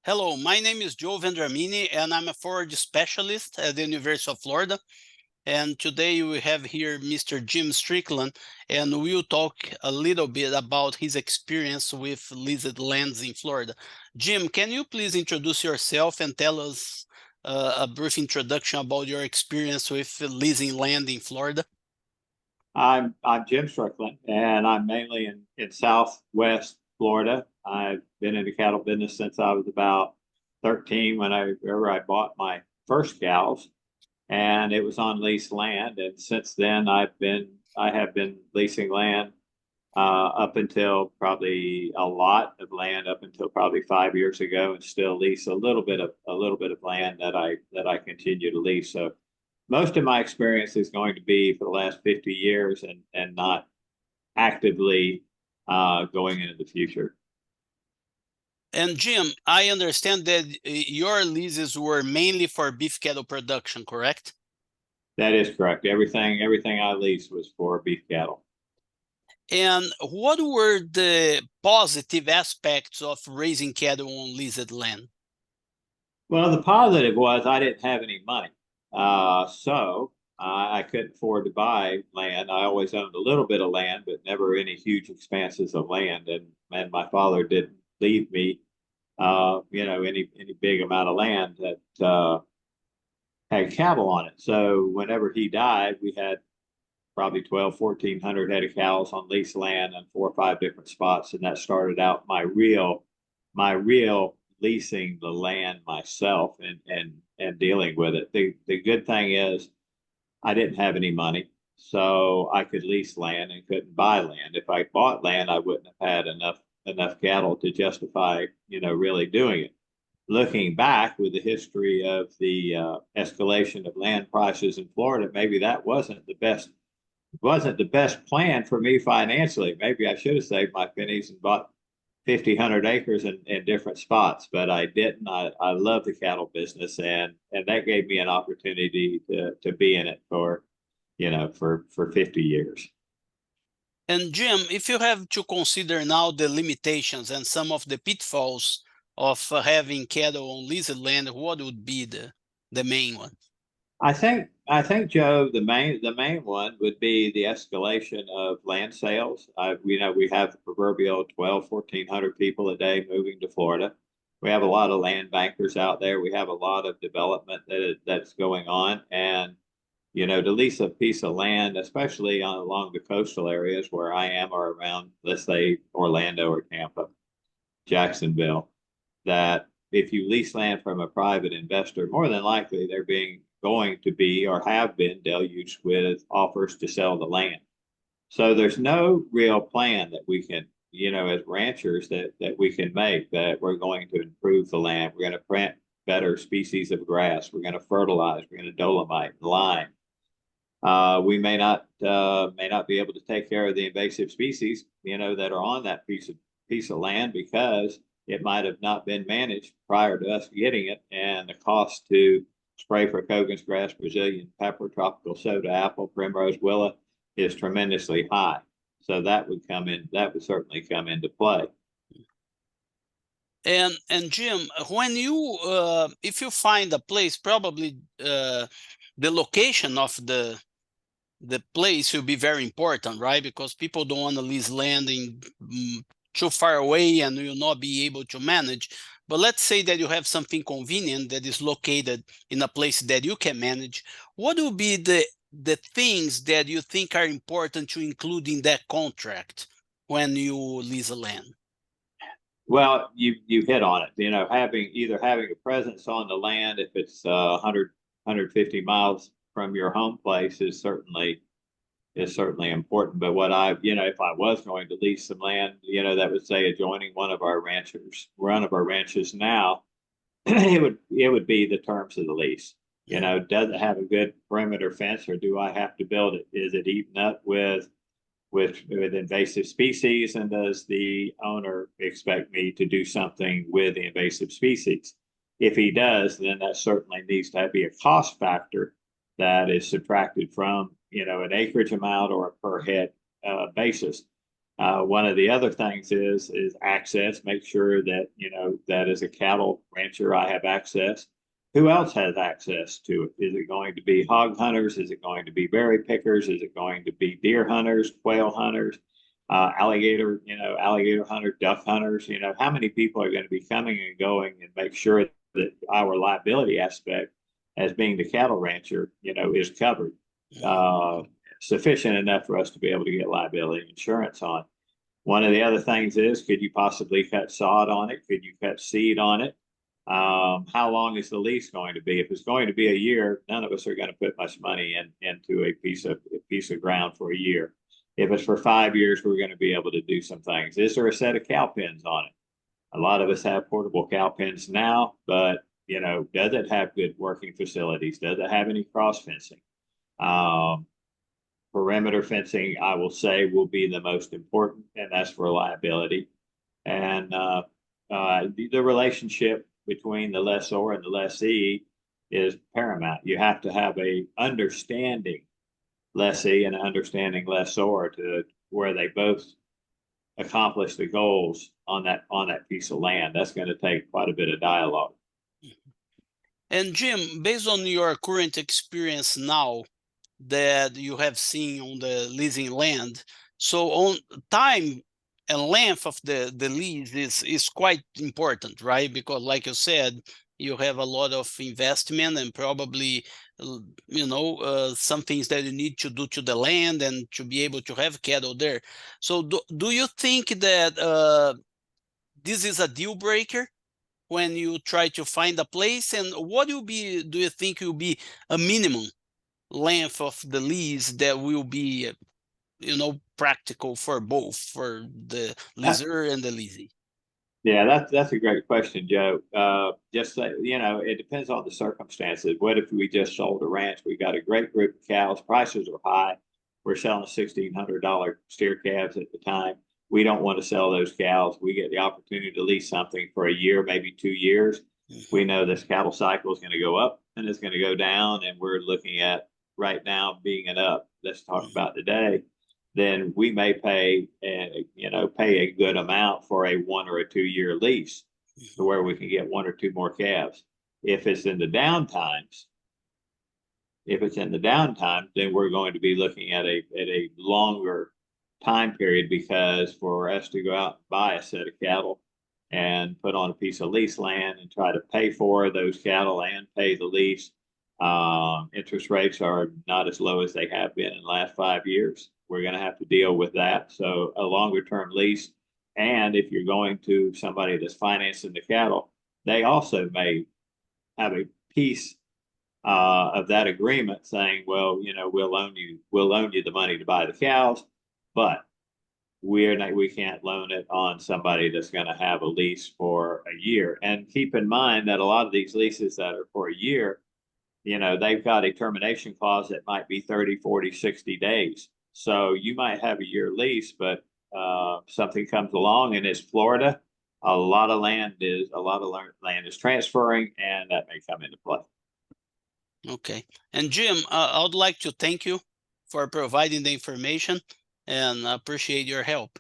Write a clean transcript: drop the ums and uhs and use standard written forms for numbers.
Hello, my name is Joao Vendramini, and I'm a forage specialist at the University of Florida. And today we have here Mr. Jim Strickland, and we'll talk a little bit about his experience with leased lands in Florida. Jim, can you please introduce yourself and tell us a brief introduction about your experience with leasing land in Florida? I'm Jim Strickland, and I'm mainly in Southwest Florida. I've been in the cattle business since I was about 13 whenever I bought my first cows, and it was on leased land. And since then, I have been leasing land up until probably a lot of land up until probably 5 years ago, and still lease a little bit of land that I continue to lease. So most of my experience is going to be for the last 50 years and not actively going into the future. And Jim, I understand that your leases were mainly for beef cattle production, correct? That is correct. Everything I leased was for beef cattle. And what were the positive aspects of raising cattle on leased land? Well, the positive was I didn't have any money. So I couldn't afford to buy land. I always owned a little bit of land, but never any huge expanses of land. And my father didn't leave me, any big amount of land that had cattle on it. So whenever he died, we had probably 1,400 head of cows on leased land in 4 or 5 different spots. And that started out my real leasing the land myself and dealing with it. The good thing is I didn't have any money, so I could lease land and couldn't buy land. If I bought land, I wouldn't have had enough cattle to justify, really doing it. Looking back with the history of the escalation of land prices in Florida, maybe that wasn't the best plan for me financially. Maybe I should have saved my pennies and bought 50, 100 acres in different spots, but I didn't. I love the cattle business, and that gave me an opportunity to be in it for 50 years. And Jim, if you have to consider now the limitations and some of the pitfalls of having cattle on leased land, what would be the main one? I think Joe, the main one would be the escalation of land sales. We have the proverbial 12, 1,400 people a day moving to Florida. We have a lot of land bankers out there. We have a lot of development that's going on, and to lease a piece of land, especially along the coastal areas where I am, or around, let's say, Orlando or Tampa, Jacksonville, that if you lease land from a private investor, more than likely they're going to be or have been deluged with offers to sell the land. So there's no real plan that we can, as ranchers, that we can make that we're going to improve the land. We're going to plant better species of grass. We're going to fertilize. We're going to dolomite, lime. We may not be able to take care of the invasive species, that are on that piece of land because it might have not been managed prior to us getting it, and the cost to spray for Kogan's grass, Brazilian pepper, tropical soda apple, primrose willow is tremendously high. So that would certainly come into play. And Jim, when you if you find a place, probably the location of the place will be very important, right? Because people don't want to lease land in too far away and will not be able to manage. But let's say that you have something convenient that is located in a place that you can manage. What will be the things that you think are important to include in that contract when you lease a land? Well, you hit on it. Having a presence on the land, if it's 150 miles from your home place, is certainly important. But if I was going to lease some land, that would say adjoining one of our ranches now, it would be the terms of the lease. Does it have a good perimeter fence, or do I have to build it? Is it eaten up with invasive species, and does the owner expect me to do something with the invasive species? If he does, then that certainly needs to be a cost factor that is subtracted from an acreage amount or a per head basis. One of the other things is access. Make sure that, that as a cattle rancher, I have access. Who else has access to it? Is it going to be hog hunters? Is it going to be berry pickers? Is it going to be deer hunters, quail hunters, alligator hunters, duck hunters? How many people are going to be coming and going, and make sure that our liability aspect as being the cattle rancher, is covered. Sufficient enough for us to be able to get liability insurance on. One of the other things is, could you possibly cut sod on it? Could you cut seed on it? How long is the lease going to be? If it's going to be a year, none of us are going to put much money into a piece of ground for a year. If it's for 5 years, we're going to be able to do some things. Is there a set of cow pens on it? A lot of us have portable cow pens now, but does it have good working facilities? Does it have any cross fencing? Perimeter fencing, I will say, will be the most important, and that's for liability. And the relationship between the lessor and the lessee is paramount. You have to have a understanding lessee and an understanding lessor to where they both accomplish the goals on that piece of land. That's going to take quite a bit of dialogue. And Jim, based on your current experience now that you have seen on the leasing land, so on time and length of the lease is quite important, right? Because like you said, you have a lot of investment and probably some things that you need to do to the land and to be able to have cattle there. So do you think that this is a deal breaker when you try to find a place? And what do you think will be a minimum length of the lease that will be practical for both, for the leaser and the leasee? Yeah, that's a great question, Joe. Just it depends on the circumstances. What if we just sold a ranch? We got a great group of cows. Prices are high. We're selling $1,600 steer calves at the time. We don't want to sell those cows. We get the opportunity to lease something for a year, maybe 2 years. We know this cattle cycle is going to go up and it's going to go down, and we're looking at right now being an up. Let's talk about today. Then we may pay a good amount for a 1 or a 2 year lease to where we can get 1 or 2 more calves. If it's in the downtime, then we're going to be looking at a longer time period, because for us to go out and buy a set of cattle and put on a piece of lease land and try to pay for those cattle and pay the lease, interest rates are not as low as they have been in the last 5 years. We're going to have to deal with that. So a longer term lease, and if you're going to somebody that's financing the cattle, they also may have a piece of that agreement saying, well, we'll loan you the money to buy the cows, but we can't loan it on somebody that's going to have a lease for a year. And keep in mind that a lot of these leases that are for a year, they've got a termination clause that might be 30, 40, 60 days. So you might have a year lease, but something comes along and it's Florida. A lot of land is transferring, and that may come into play. Okay. And Jim, I would like to thank you for providing the information, and appreciate your help.